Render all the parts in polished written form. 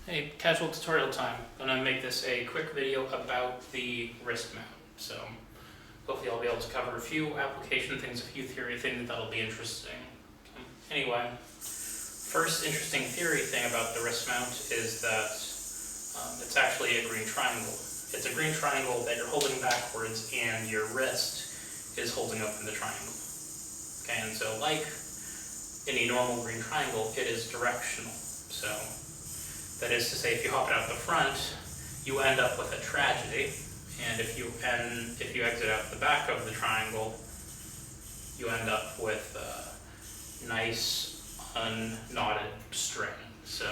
Hey, casual tutorial time. I'm going to make this a quick video about the wrist mount. So hopefully I'll be able to cover a few application things, a few theory things that'll be interesting. Anyway, first interesting theory thing about the wrist mount is that it's actually a green triangle. It's a green triangle that you're holding backwards and your wrist is holding up in the triangle. Okay, and so like any normal green triangle, it is directional. So that is to say, if you hop it out the front, you end up with a tragedy, and if you exit out the back of the triangle, you end up with a nice unknotted string. So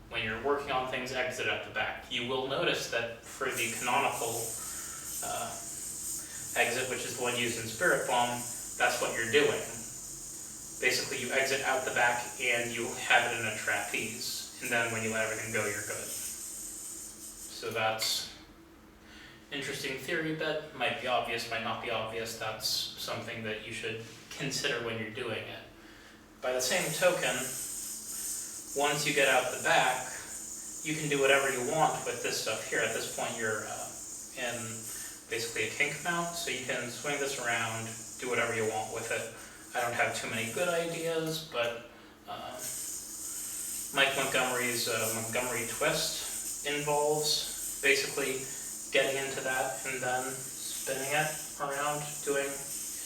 when you're working on things, exit out the back. You will notice that for the canonical exit, which is the one used in Spirit Bomb, that's what you're doing. Basically, you exit out the back and you have it in a trapeze. And then when you let everything go, you're good. So that's interesting theory that might be obvious, might not be obvious. That's something that you should consider when you're doing it. By the same token, once you get out the back, you can do whatever you want with this stuff here. At this point, you're in basically a kink mount, so you can swing this around, do whatever you want with it. I don't have too many good ideas, but Mike Montgomery's Montgomery twist involves basically getting into that and then spinning it around, doing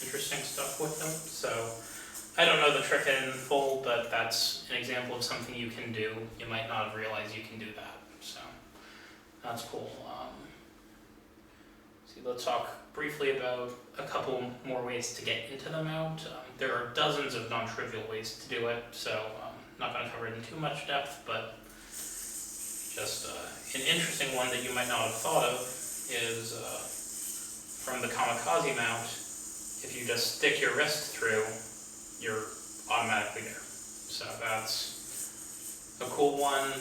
interesting stuff with them. So I don't know the trick in full, but that's an example of something you can do. You might not have realized you can do that. So that's cool. Let's talk briefly about a couple more ways to get into the mount. There are dozens of non-trivial ways to do it, so I'm not going to cover it in too much depth, but just an interesting one that you might not have thought of is from the kamikaze mount. If you just stick your wrist through, you're automatically there. So that's a cool one.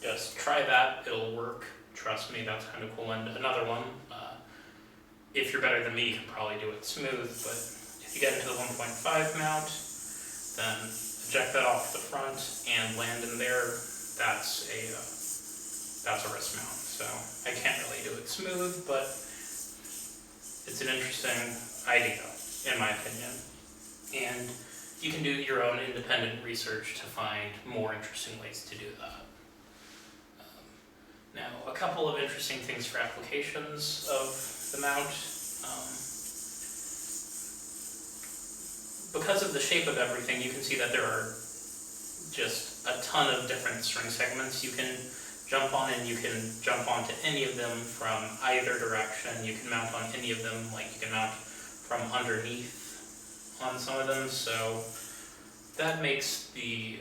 Just try that, it'll work. Trust me, that's kind of cool. And another one, if you're better than me, you can probably do it smooth, but if you get into the 1.5 mount, then eject that off the front and land in there. That's a wrist mount. So I can't really do it smooth, but it's an interesting idea, in my opinion. And you can do your own independent research to find more interesting ways to do that. Now, a couple of interesting things for applications of the mount. Because of the shape of everything, you can see that there are just a ton of different string segments you can jump on, and you can jump onto any of them from either direction. You can mount on any of them, like you can mount from underneath on some of them, so that makes the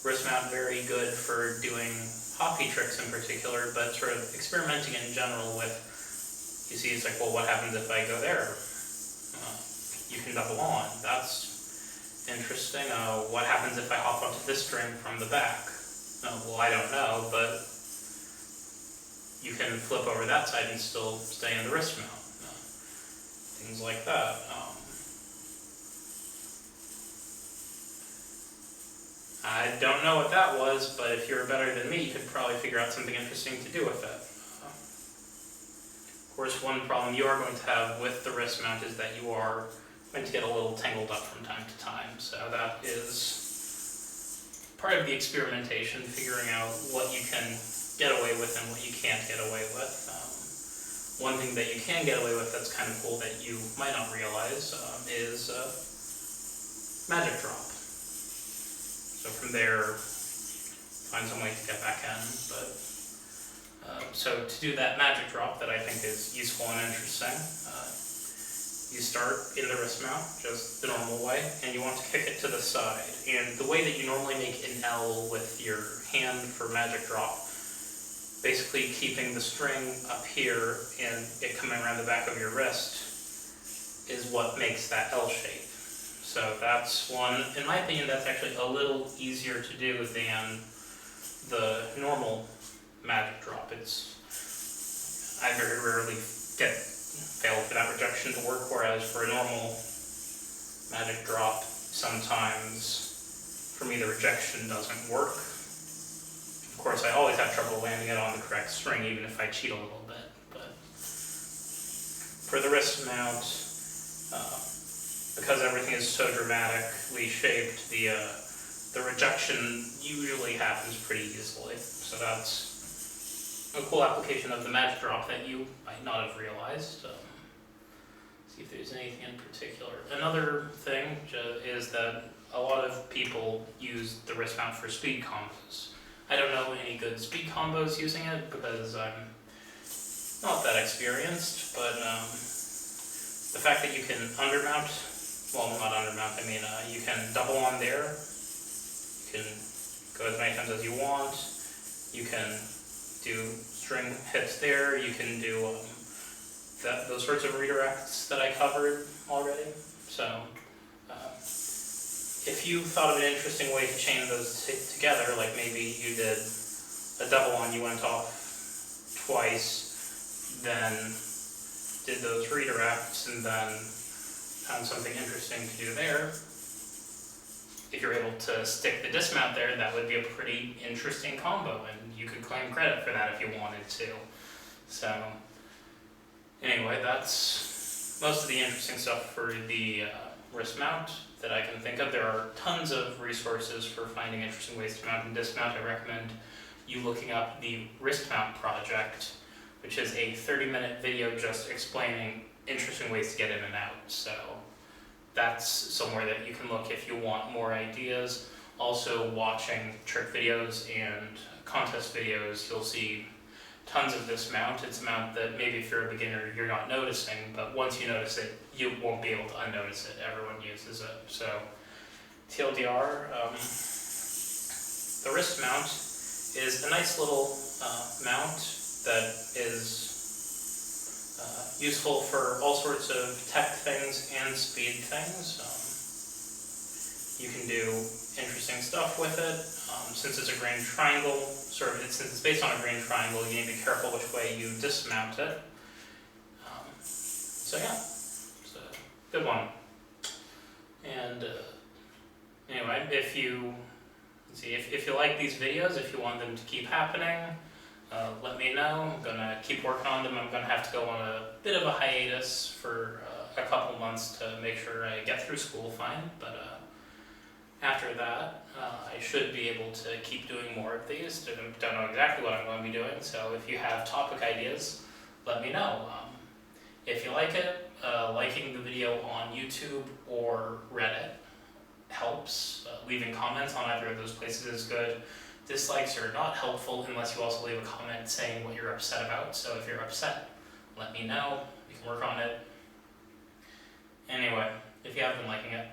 wrist mount very good for doing hoppy tricks in particular, but sort of experimenting in general with, you see, it's like, well, what happens if I go there? You can double on. That's interesting. What happens if I hop onto this string from the back? Well, I don't know, but you can flip over that side and still stay in the wrist mount. Things like that. I don't know what that was, but if you're better than me, you could probably figure out something interesting to do with it. Of course, one problem you are going to have with the wrist mount is that you are going to get a little tangled up from time to time. So that is part of the experimentation, figuring out what you can get away with and what you can't get away with. One thing that you can get away with that's kind of cool that you might not realize is magic drop. So from there, find some way to get back in. But so to do that magic drop that I think is useful and interesting, you start in the wrist mount, just the normal way, and you want to kick it to the side. And the way that you normally make an L with your hand for magic drop, basically keeping the string up here and it coming around the back of your wrist, is what makes that L shape. So that's one, in my opinion, that's actually a little easier to do than the normal magic drop. I very rarely fail for that rejection to work, whereas for a normal magic drop, sometimes for me the rejection doesn't work. Of course, I always have trouble landing it on the correct string, even if I cheat a little bit. But for the wrist mount, because everything is so dramatically shaped, the rejection usually happens pretty easily. So that's a cool application of the magic drop that you might not have realized. See if there's anything in particular. Another thing is that a lot of people use the wrist mount for speed combos. I don't know any good speed combos using it because I'm not that experienced, but the fact that you can undermount, well, not undermount, I mean you can double on there, you can go as many times as you want, you can do string hits there, you can do those sorts of redirects that I covered already. So if you thought of an interesting way to chain those together, like maybe you did a double on, you went off twice, then did those redirects, and then found something interesting to do there, if you're able to stick the dismount there, that would be a pretty interesting combo, and you could claim credit for that if you wanted to. So anyway, that's most of the interesting stuff for the wrist mount that I can think of. There are tons of resources for finding interesting ways to mount and dismount. I recommend you looking up the Wrist Mount Project, which is a 30-minute video just explaining interesting ways to get in and out. So that's somewhere that you can look if you want more ideas. Also, watching trick videos and contest videos, you'll see tons of this mount. It's a mount that maybe if you're a beginner you're not noticing, but once you notice it, you won't be able to unnotice it. Everyone uses it. So TLDR, the wrist mount is a nice little mount that is useful for all sorts of tech things and speed things. You can do interesting stuff with it. Since it's a green triangle, since it's based on a green triangle, you need to be careful which way you dismount it. So yeah, it's a good one. And anyway, if you like these videos, if you want them to keep happening, let me know. I'm gonna keep working on them. I'm gonna have to go on a bit of a hiatus for a couple months to make sure I get through school fine, but after that, I should be able to keep doing more of these. Don't know exactly what I'm going to be doing, so if you have topic ideas, let me know. If you like it, liking the video on YouTube or Reddit helps. Leaving comments on either of those places is good. Dislikes are not helpful unless you also leave a comment saying what you're upset about, so if you're upset, let me know. We can work on it. Anyway, if you have been liking it,